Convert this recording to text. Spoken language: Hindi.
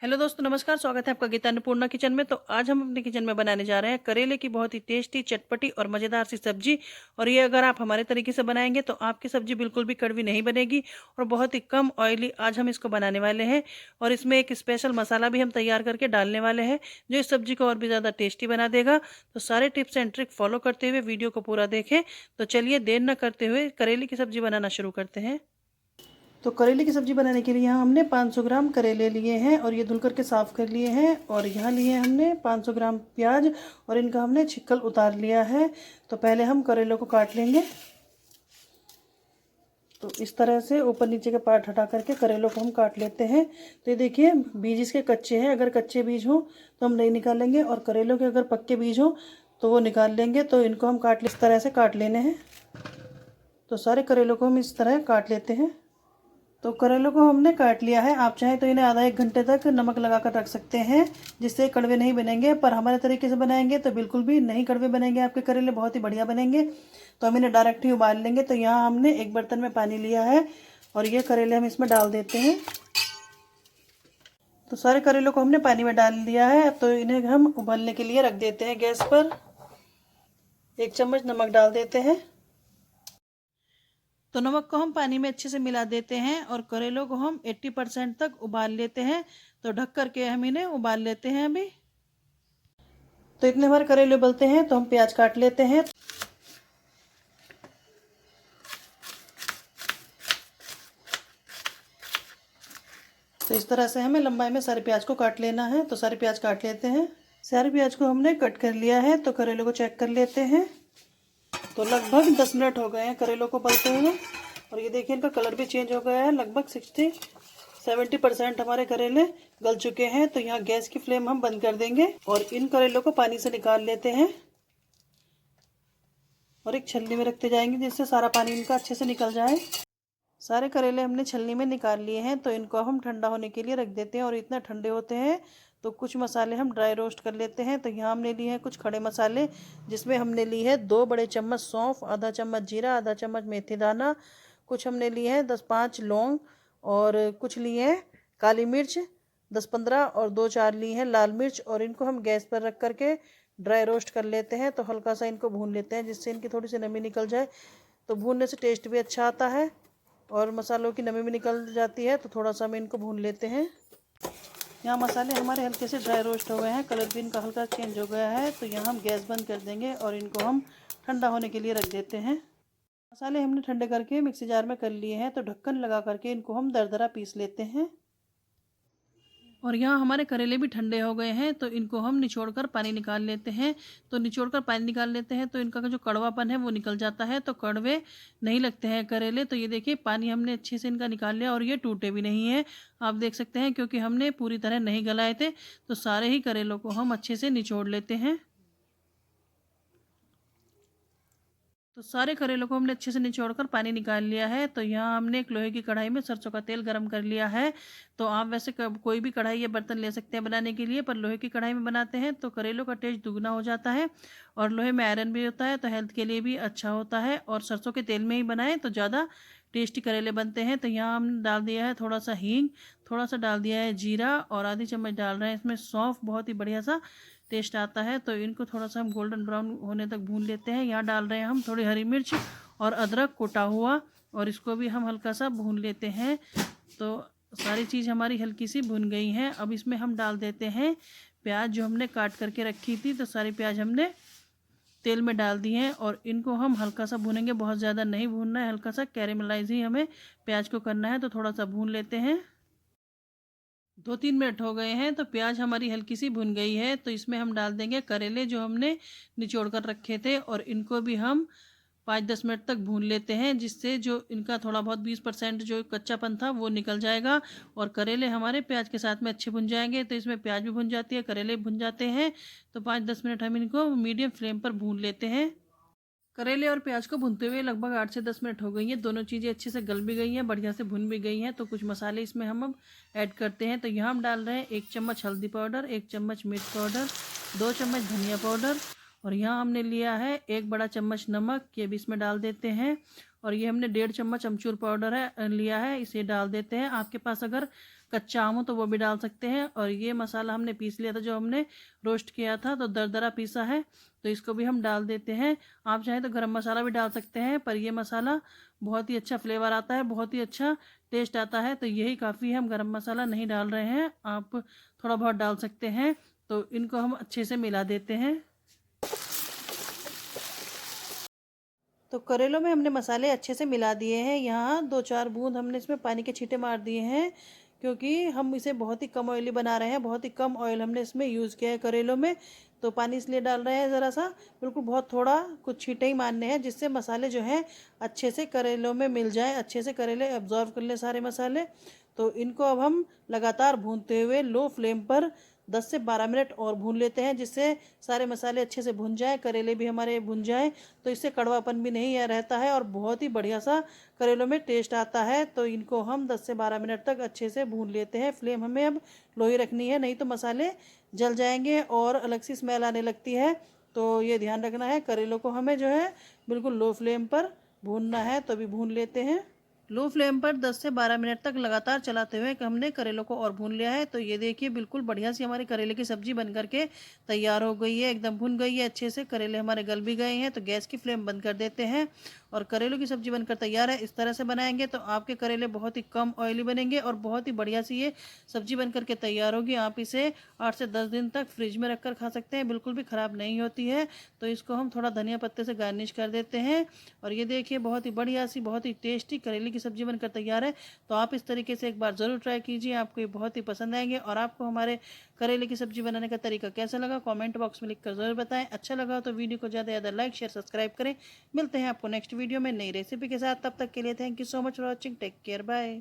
हेलो दोस्तों, नमस्कार। स्वागत है आपका गीता अन्नपूर्णा किचन में। तो आज हम अपने किचन में बनाने जा रहे हैं करेले की बहुत ही टेस्टी, चटपटी और मज़ेदार सी सब्जी। और ये अगर आप हमारे तरीके से बनाएंगे तो आपकी सब्जी बिल्कुल भी कड़वी नहीं बनेगी और बहुत ही कम ऑयली आज हम इसको बनाने वाले हैं। और इसमें एक स्पेशल मसाला भी हम तैयार करके डालने वाले हैं जो इस सब्जी को और भी ज़्यादा टेस्टी बना देगा। तो सारे टिप्स एंड ट्रिक फॉलो करते हुए वीडियो को पूरा देखें। तो चलिए देर न करते हुए करेले की सब्जी बनाना शुरू करते हैं। तो करेले की सब्ज़ी बनाने के लिए यहाँ हमने 500 ग्राम करेले लिए हैं और ये धुल करके साफ़ कर लिए हैं। और यहाँ लिए हैं हमने 500 ग्राम प्याज और इनका हमने छिक्कल उतार लिया है। तो पहले हम करेलों को काट लेंगे। तो इस तरह से ऊपर नीचे के पार्ट हटा करके करेलों को हम काट लेते हैं। तो ये देखिए, बीज इसके कच्चे हैं। अगर कच्चे बीज हों तो हम नहीं निकालेंगे, और करेलों के अगर पक्के बीज हों तो वो निकाल लेंगे। तो इनको हम इस तरह से काट लेने हैं। तो सारे करेलों को हम इस तरह काट लेते हैं। तो करेलों को हमने काट लिया है। आप चाहें तो इन्हें आधा एक घंटे तक नमक लगा कर रख सकते हैं, जिससे कड़वे नहीं बनेंगे। पर हमारे तरीके से बनाएंगे तो बिल्कुल भी नहीं कड़वे बनेंगे, आपके करेले बहुत ही बढ़िया बनेंगे। तो हम इन्हें डायरेक्ट ही उबाल लेंगे। तो यहाँ हमने एक बर्तन में पानी लिया है और ये करेले हम इसमें डाल देते हैं। तो सारे करेलों को हमने पानी में डाल दिया है। तो इन्हें हम उबालने के लिए रख देते हैं गैस पर। 1 चम्मच नमक डाल देते हैं। तो नमक को हम पानी में अच्छे से मिला देते हैं और करेलों को हम 80% तक उबाल लेते हैं। तो ढक करके हम इन्हें उबाल लेते हैं अभी। तो इतने बार करेले उबलते हैं तो हम प्याज काट लेते हैं। तो इस तरह से हमें लंबाई में सारे प्याज को काट लेना है। तो सारे प्याज काट लेते हैं। सारे प्याज को हमने कट कर लिया है। तो करेलों को चेक कर लेते हैं। तो लगभग 10 मिनट हो गए हैं करेलों को उबलते हुए। और ये देखिए, इनका कलर भी चेंज हो गया है। लगभग 60-70% हमारे करेले गल चुके हैं। तो यहाँ गैस की फ्लेम हम बंद कर देंगे और इन करेलों को पानी से निकाल लेते हैं और एक छलनी में रखते जाएंगे, जिससे सारा पानी इनका अच्छे से निकल जाए। सारे करेले हमने छलनी में निकाल लिए हैं। तो इनको हम ठंडा होने के लिए रख देते हैं। और इतना ठंडे होते हैं तो कुछ मसाले हम ड्राई रोस्ट कर लेते हैं। तो यहाँ हमने लिए हैं कुछ खड़े मसाले, जिसमें हमने ली है 2 बड़े चम्मच सौंफ, आधा चम्मच जीरा, आधा चम्मच मेथी दाना, कुछ हमने लिए हैं 10-5 लौंग, और कुछ लिए हैं काली मिर्च 10-15, और 2-4 लिए हैं लाल मिर्च। और इनको हम गैस पर रख करके ड्राई रोस्ट कर लेते हैं। तो हल्का सा इनको भून लेते हैं, जिससे इनकी थोड़ी सी नमी निकल जाए। तो भूनने से टेस्ट भी अच्छा आता है और मसालों की नमी भी निकल जाती है। तो थोड़ा सा हम इनको भून लेते हैं। यहाँ मसाले हमारे हल्के से ड्राई रोस्ट हो गए हैं, कलर भी इनका हल्का चेंज हो गया है। तो यहाँ हम गैस बंद कर देंगे और इनको हम ठंडा होने के लिए रख देते हैं। मसाले हमने ठंडे करके मिक्सी जार में कर लिए हैं। तो ढक्कन लगा करके इनको हम दरदरा पीस लेते हैं। और यहाँ हमारे करेले भी ठंडे हो गए हैं। तो इनको हम निचोड़ कर पानी निकाल लेते हैं। तो निचोड़ कर पानी निकाल लेते हैं तो इनका जो कड़वापन है वो निकल जाता है। तो कड़वे नहीं लगते हैं करेले। तो ये देखिए, पानी हमने अच्छे से इनका निकाल लिया और ये टूटे भी नहीं है, आप देख सकते हैं, क्योंकि हमने पूरी तरह नहीं गलाए थे। तो सारे ही करेलों को हम अच्छे से निचोड़ लेते हैं। तो सारे करेलों को हमने अच्छे से निचोड़कर पानी निकाल लिया है। तो यहाँ हमने एक लोहे की कढ़ाई में सरसों का तेल गरम कर लिया है। तो आप वैसे कोई भी कढ़ाई या बर्तन ले सकते हैं बनाने के लिए, पर लोहे की कढ़ाई में बनाते हैं तो करेलों का टेस्ट दुगना हो जाता है। और लोहे में आयरन भी होता है, तो हेल्थ के लिए भी अच्छा होता है। और सरसों के तेल में ही बनाएं तो ज़्यादा टेस्टी करेले बनते हैं। तो यहाँ हमने डाल दिया है थोड़ा सा हींग, थोड़ा सा डाल दिया है जीरा, और आधी चम्मच डाल रहे हैं इसमें सौंफ। बहुत ही बढ़िया सा टेस्ट आता है। तो इनको थोड़ा सा हम गोल्डन ब्राउन होने तक भून लेते हैं। यहाँ डाल रहे हैं हम थोड़ी हरी मिर्च और अदरक कुटा हुआ, और इसको भी हम हल्का सा भून लेते हैं। तो सारी चीज़ हमारी हल्की सी भुन गई हैं। अब इसमें हम डाल देते हैं प्याज जो हमने काट करके रखी थी। तो सारी प्याज हमने तेल में डाल दी हैं और इनको हम हल्का सा भूनेंगे, बहुत ज़्यादा नहीं भूनना है, हल्का सा कैरेमलाइज ही हमें प्याज को करना है। तो थोड़ा सा भून लेते हैं। 2-3 मिनट हो गए हैं। तो प्याज हमारी हल्की सी भुन गई है। तो इसमें हम डाल देंगे करेले जो हमने निचोड़ कर रखे थे, और इनको भी हम 5-10 मिनट तक भून लेते हैं, जिससे जो इनका थोड़ा बहुत 20% जो कच्चापन था वो निकल जाएगा और करेले हमारे प्याज के साथ में अच्छे भुन जाएंगे। तो इसमें प्याज भी भुन जाती है, करेले भी भुन जाते हैं। तो 5-10 मिनट हम इनको मीडियम फ्लेम पर भून लेते हैं। करेले और प्याज को भूनते हुए लगभग 8 से 10 मिनट हो गई हैं। दोनों चीज़ें अच्छे से गल भी गई हैं, बढ़िया से भुन भी गई हैं। तो कुछ मसाले इसमें हम अब ऐड करते हैं। तो यहाँ हम डाल रहे हैं 1 चम्मच हल्दी पाउडर, 1 चम्मच मिर्च पाउडर, 2 चम्मच धनिया पाउडर, और यहाँ हमने लिया है 1 बड़ा चम्मच नमक, ये भी इसमें डाल देते हैं। और ये हमने 1.5 चम्मच अमचूर पाउडर है लिया है, इसे डाल देते हैं। आपके पास अगर कच्चा आम हो तो वो भी डाल सकते हैं। और ये मसाला हमने पीस लिया था, जो हमने रोस्ट किया था, तो दरदरा पीसा है, तो इसको भी हम डाल देते हैं। आप चाहें तो गरम मसाला भी डाल सकते हैं, पर ये मसाला बहुत ही अच्छा फ्लेवर आता है, बहुत ही अच्छा टेस्ट आता है, तो यही काफ़ी है। हम गरम मसाला नहीं डाल रहे हैं, आप थोड़ा बहुत डाल सकते हैं। तो इनको हम अच्छे से मिला देते हैं। तो करेलों में हमने मसाले अच्छे से मिला दिए हैं। यहाँ 2-4 बूंद हमने इसमें पानी के छींटे मार दिए हैं, क्योंकि हम इसे बहुत ही कम ऑयली बना रहे हैं। बहुत ही कम ऑयल हमने इसमें यूज़ किया है करेलों में, तो पानी इसलिए डाल रहे हैं ज़रा सा, बिल्कुल बहुत थोड़ा, कुछ छींटे ही मारने हैं, जिससे मसाले जो हैं अच्छे से करेलों में मिल जाए, अच्छे से करेले एब्जॉर्व कर लें सारे मसाले। तो इनको अब हम लगातार भूनते हुए लो फ्लेम पर 10 से 12 मिनट और भून लेते हैं, जिससे सारे मसाले अच्छे से भुन जाएं, करेले भी हमारे भुन जाएं, तो इससे कड़वापन भी नहीं रहता है और बहुत ही बढ़िया सा करेलों में टेस्ट आता है। तो इनको हम 10 से 12 मिनट तक अच्छे से भून लेते हैं। फ्लेम हमें अब लो ही रखनी है, नहीं तो मसाले जल जाएंगे और अलग सी स्मेल आने लगती है। तो ये ध्यान रखना है, करेलों को हमें जो है बिल्कुल लो फ्लेम पर भूनना है। तो अभी भून लेते हैं। लो फ्लेम पर 10 से 12 मिनट तक लगातार चलाते हुए हमने करेलों को और भून लिया है। तो ये देखिए बिल्कुल बढ़िया सी हमारी करेले की सब्जी बन करके तैयार हो गई है, एकदम भुन गई है अच्छे से, करेले हमारे गल भी गए हैं। तो गैस की फ्लेम बंद कर देते हैं और करेलों की सब्जी बनकर तैयार है। इस तरह से बनाएंगे तो आपके करेले बहुत ही कम ऑयली बनेंगे और बहुत ही बढ़िया सी ये सब्जी बन करके तैयार होगी। आप इसे 8 से 10 दिन तक फ्रिज में रखकर खा सकते हैं, बिल्कुल भी ख़राब नहीं होती है। तो इसको हम थोड़ा धनिया पत्ते से गार्निश कर देते हैं। और ये देखिए बहुत ही बढ़िया सी, बहुत ही टेस्टी करेले की सब्जी बनकर तैयार है। तो आप इस तरीके से एक बार ज़रूर ट्राई कीजिए, आपको ये बहुत ही पसंद आएंगे। और आपको हमारे करेले की सब्जी बनाने का तरीका कैसा लगा कमेंट बॉक्स में लिखकर ज़रूर बताएं। अच्छा लगा तो वीडियो को ज़्यादा से ज़्यादा लाइक शेयर सब्सक्राइब करें। मिलते हैं आपको नेक्स्ट वीडियो में नई रेसिपी के साथ, तब तक के लिए thank you so much for watching, take care, bye.